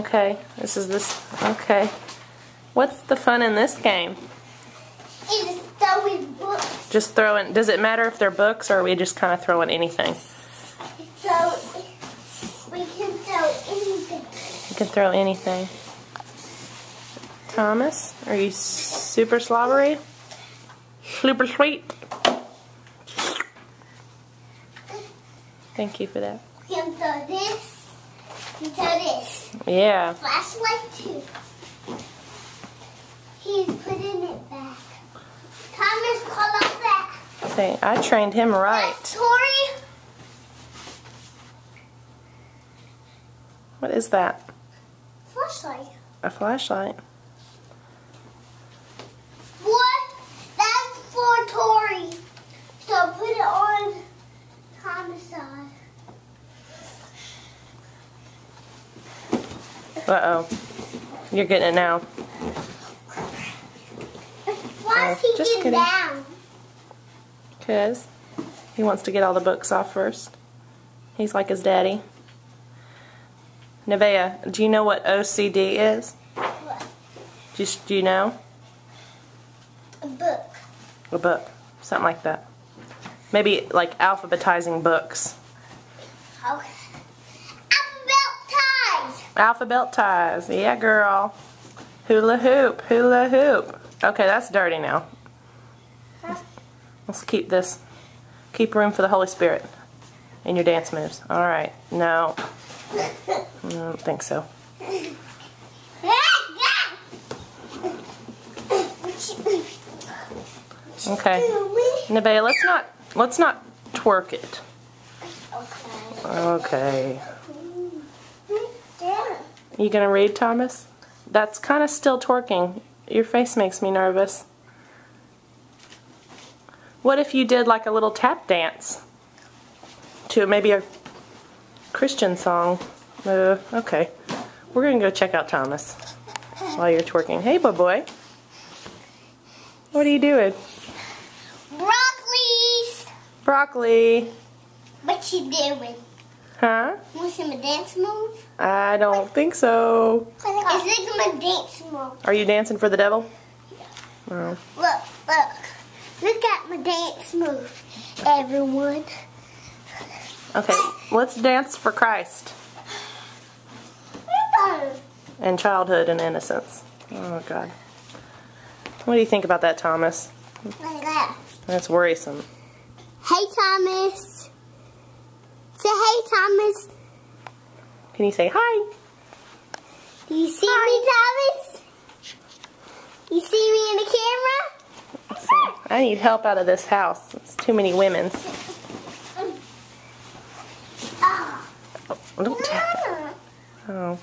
Okay, okay. What's the fun in this game? It's throwing books. Just throwing, does it matter if they're books or are we just kind of throwing anything? So, we can throw anything. You can throw anything. Thomas, are you super slobbery? Super sweet? Thank you for that. You can throw this. You can throw this. Yeah. Flashlight too. He's putting it back. Thomas, call up that. See, I trained him right. That's Tori. What is that? Flashlight. A flashlight. What? That's for Tori. So put it on Thomas' side. Uh-oh. You're getting it now. Why is he just getting kidding. down? Because he wants to get all the books off first. He's like his daddy. Nevaeh, do you know what OCD is? What? Do you know? A book. A book. Something like that. Maybe like alphabetizing books. Okay. Alphabet ties. Alphabet ties. Yeah, girl. Hula hoop. Hula hoop. Okay, that's dirty now. Let's keep this. Keep room for the Holy Spirit in your dance moves. Alright. No. I don't think so. Okay. Nevaeh, let's not twerk it. Okay. You gonna read, Thomas? That's kind of still twerking. Your face makes me nervous. What if you did like a little tap dance to maybe a Christian song? Okay. We're gonna go check out Thomas while you're twerking. Hey, boy. What are you doing? Broccoli's. Broccoli. What you doing? Huh? Want some dance move? I don't think so. Is it my dance move? Are you dancing for the devil? Oh. Look. Look at my dance move, everyone. Okay, let's dance for Christ and childhood and innocence. Oh, God. What do you think about that, Thomas? That's worrisome. Hey, Thomas. Say hey, Thomas. Can you say hi? Do you see me, Thomas? You see me in the camera? Let's see. I need help out of this house. It's too many women's. Oh, don't tap it. Oh.